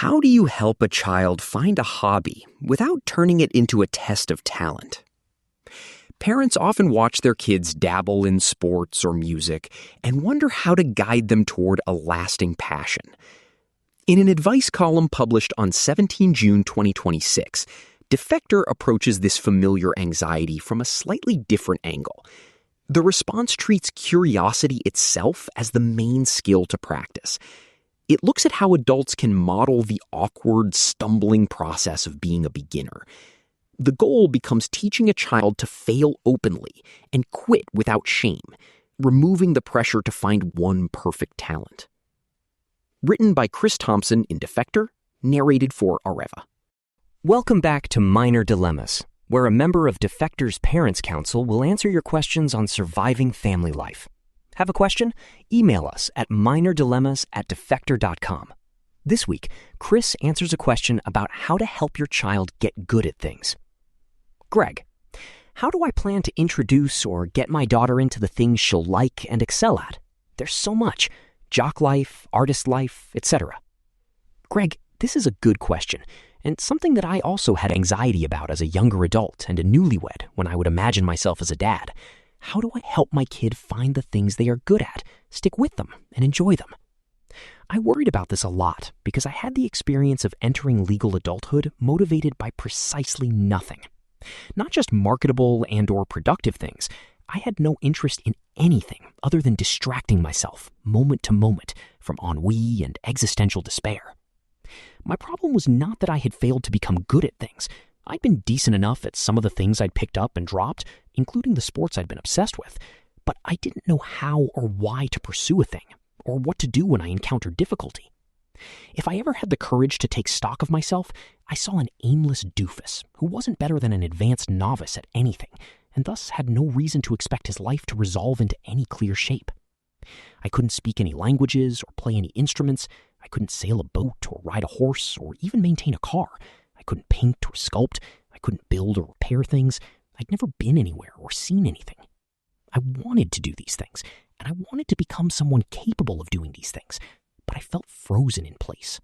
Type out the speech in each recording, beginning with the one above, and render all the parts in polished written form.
How do you help a child find a hobby without turning it into a test of talent? Parents often watch their kids dabble in sports or music and wonder how to guide them toward a lasting passion. In an advice column published on 17 June 2026, Defector approaches this familiar anxiety from a slightly different angle. The response treats curiosity itself as the main skill to practice. It looks at how adults can model the awkward, stumbling process of being a beginner. The goal becomes teaching a child to fail openly and quit without shame, removing the pressure to find one perfect talent. Written by Chris Thompson in Defector, narrated for Areva. Welcome back to Minor Dilemmas, where a member of Defector's Parents Council will answer your questions on surviving family life. Have a question? Email us at minordilemmas@defector.com. This week, Chris answers a question about how to help your child get good at things. Greg, how do I plan to introduce or get my daughter into the things she'll like and excel at? There's so much. Jock life, artist life, etc. Greg, this is a good question, and something that I also had anxiety about as a younger adult and a newlywed when I would imagine myself as a dad. How do I help my kid find the things they are good at, stick with them, and enjoy them? I worried about this a lot because I had the experience of entering legal adulthood motivated by precisely nothing. Not just marketable and/or productive things. I had no interest in anything other than distracting myself moment to moment from ennui and existential despair. My problem was not that I had failed to become good at things. I'd been decent enough at some of the things I'd picked up and dropped, including the sports I'd been obsessed with, but I didn't know how or why to pursue a thing, or what to do when I encountered difficulty. If I ever had the courage to take stock of myself, I saw an aimless doofus who wasn't better than an advanced novice at anything, and thus had no reason to expect his life to resolve into any clear shape. I couldn't speak any languages or play any instruments. I couldn't sail a boat or ride a horse or even maintain a car. I couldn't paint or sculpt. I couldn't build or repair things. I'd never been anywhere or seen anything. I wanted to do these things, and I wanted to become someone capable of doing these things, but I felt frozen in place.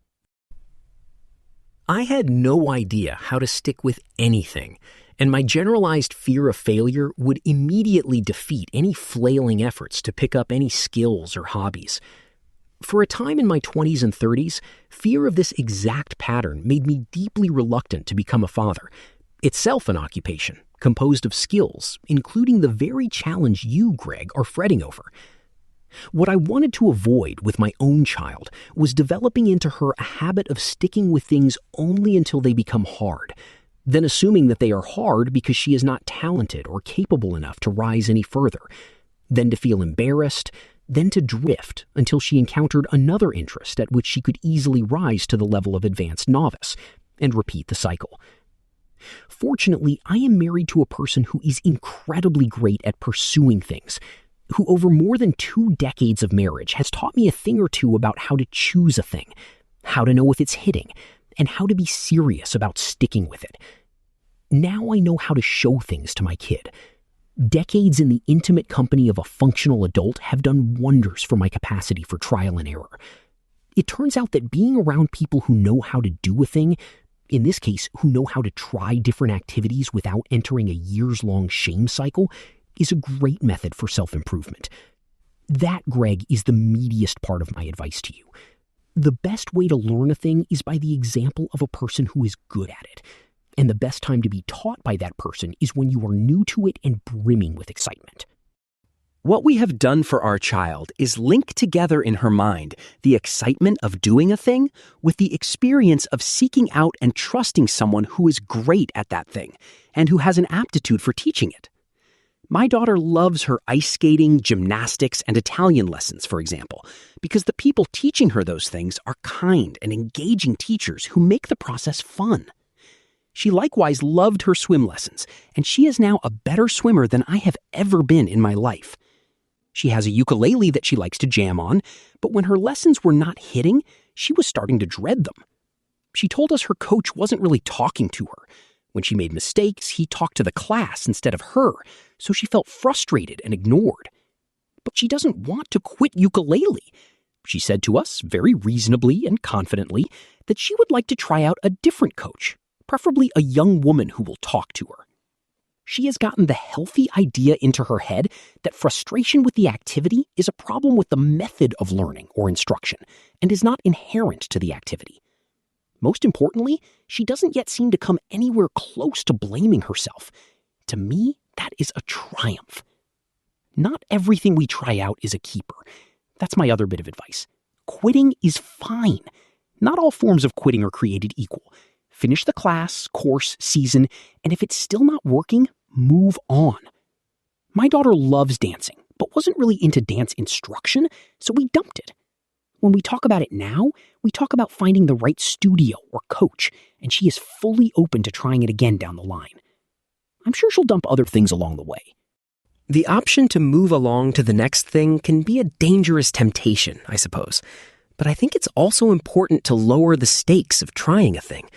I had no idea how to stick with anything, and my generalized fear of failure would immediately defeat any flailing efforts to pick up any skills or hobbies. For a time in my 20s and 30s, fear of this exact pattern made me deeply reluctant to become a father, itself an occupation composed of skills, including the very challenge you, Greg, are fretting over. What I wanted to avoid with my own child was developing into her a habit of sticking with things only until they become hard, then assuming that they are hard because she is not talented or capable enough to rise any further, then to feel embarrassed, then to drift until she encountered another interest at which she could easily rise to the level of advanced novice, and repeat the cycle. Fortunately, I am married to a person who is incredibly great at pursuing things, who over more than 2 decades of marriage has taught me a thing or two about how to choose a thing, how to know if it's hitting, and how to be serious about sticking with it. Now I know how to show things to my kid. Decades in the intimate company of a functional adult have done wonders for my capacity for trial and error. It turns out that being around people who know how to do a thing, in this case, who know how to try different activities without entering a years-long shame cycle, is a great method for self-improvement. That, Greg, is the meatiest part of my advice to you. The best way to learn a thing is by the example of a person who is good at it. And the best time to be taught by that person is when you are new to it and brimming with excitement. What we have done for our child is link together in her mind the excitement of doing a thing with the experience of seeking out and trusting someone who is great at that thing and who has an aptitude for teaching it. My daughter loves her ice skating, gymnastics, and Italian lessons, for example, because the people teaching her those things are kind and engaging teachers who make the process fun. She likewise loved her swim lessons, and she is now a better swimmer than I have ever been in my life. She has a ukulele that she likes to jam on, but when her lessons were not hitting, she was starting to dread them. She told us her coach wasn't really talking to her. When she made mistakes, he talked to the class instead of her, so she felt frustrated and ignored. But she doesn't want to quit ukulele. She said to us, very reasonably and confidently, that she would like to try out a different coach, preferably a young woman who will talk to her. She has gotten the healthy idea into her head that frustration with the activity is a problem with the method of learning or instruction and is not inherent to the activity. Most importantly, she doesn't yet seem to come anywhere close to blaming herself. To me, that is a triumph. Not everything we try out is a keeper. That's my other bit of advice. Quitting is fine. Not all forms of quitting are created equal. Finish the class, course, season, and if it's still not working, move on. My daughter loves dancing, but wasn't really into dance instruction, so we dumped it. When we talk about it now, we talk about finding the right studio or coach, and she is fully open to trying it again down the line. I'm sure she'll dump other things along the way. The option to move along to the next thing can be a dangerous temptation, I suppose. But I think it's also important to lower the stakes of trying a thing.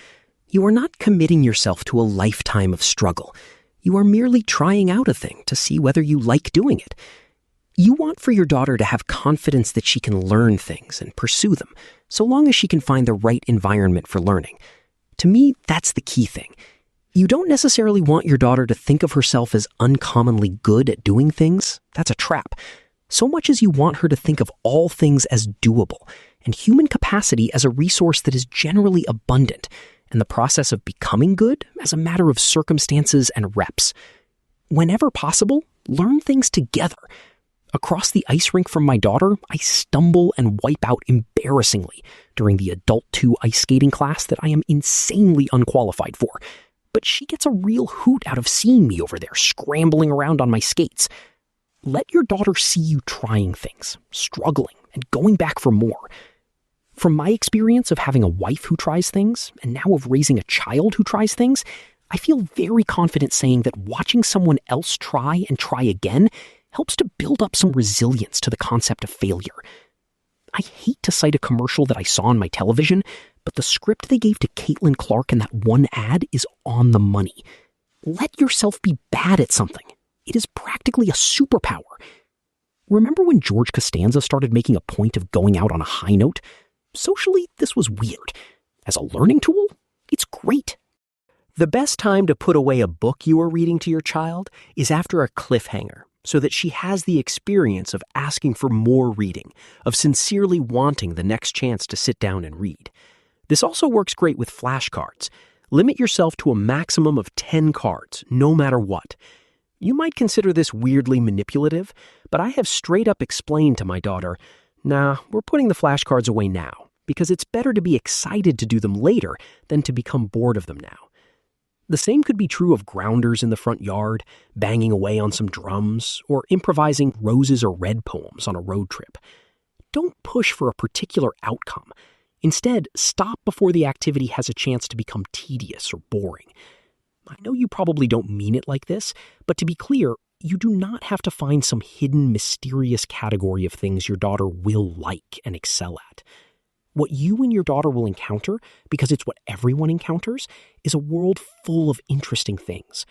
You are not committing yourself to a lifetime of struggle. You are merely trying out a thing to see whether you like doing it. You want for your daughter to have confidence that she can learn things and pursue them, so long as she can find the right environment for learning. To me, that's the key thing. You don't necessarily want your daughter to think of herself as uncommonly good at doing things. That's a trap. So much as you want her to think of all things as doable, and human capacity as a resource that is generally abundant, and the process of becoming good as a matter of circumstances and reps. Whenever possible, learn things together. Across the ice rink from my daughter, I stumble and wipe out embarrassingly during the Adult 2 ice skating class that I am insanely unqualified for. But she gets a real hoot out of seeing me over there scrambling around on my skates. Let your daughter see you trying things, struggling, and going back for more. From my experience of having a wife who tries things, and now of raising a child who tries things, I feel very confident saying that watching someone else try and try again helps to build up some resilience to the concept of failure. I hate to cite a commercial that I saw on my television, but the script they gave to Caitlin Clark in that one ad is on the money. Let yourself be bad at something. It is practically a superpower. Remember when George Costanza started making a point of going out on a high note? Socially, this was weird. As a learning tool, it's great. The best time to put away a book you are reading to your child is after a cliffhanger, so that she has the experience of asking for more reading, of sincerely wanting the next chance to sit down and read. This also works great with flashcards. Limit yourself to a maximum of 10 cards, no matter what. You might consider this weirdly manipulative, but I have straight up explained to my daughter, nah, we're putting the flashcards away now, because it's better to be excited to do them later than to become bored of them now. The same could be true of grounders in the front yard, banging away on some drums, or improvising roses or red poems on a road trip. Don't push for a particular outcome. Instead, stop before the activity has a chance to become tedious or boring. I know you probably don't mean it like this, but to be clear, you do not have to find some hidden, mysterious category of things your daughter will like and excel at. What you and your daughter will encounter, because it's what everyone encounters, is a world full of interesting things.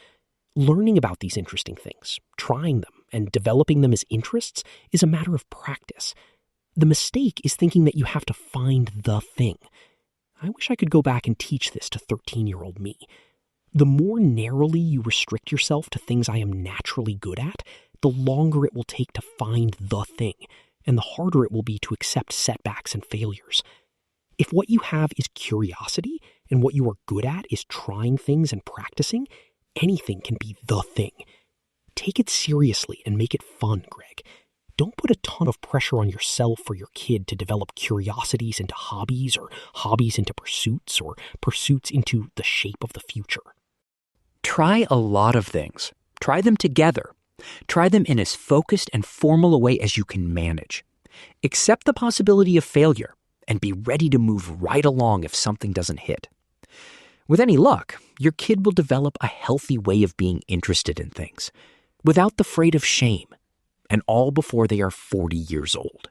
Learning about these interesting things, trying them, and developing them as interests is a matter of practice. The mistake is thinking that you have to find the thing. I wish I could go back and teach this to 13-year-old me. The more narrowly you restrict yourself to things I am naturally good at, the longer it will take to find the thing, and the harder it will be to accept setbacks and failures. If what you have is curiosity, and what you are good at is trying things and practicing, anything can be the thing. Take it seriously and make it fun, Greg. Don't put a ton of pressure on yourself or your kid to develop curiosities into hobbies, or hobbies into pursuits, or pursuits into the shape of the future. Try a lot of things. Try them together. Try them in as focused and formal a way as you can manage. Accept the possibility of failure and be ready to move right along if something doesn't hit. With any luck, your kid will develop a healthy way of being interested in things, without the freight of shame, and all before they are 40 years old.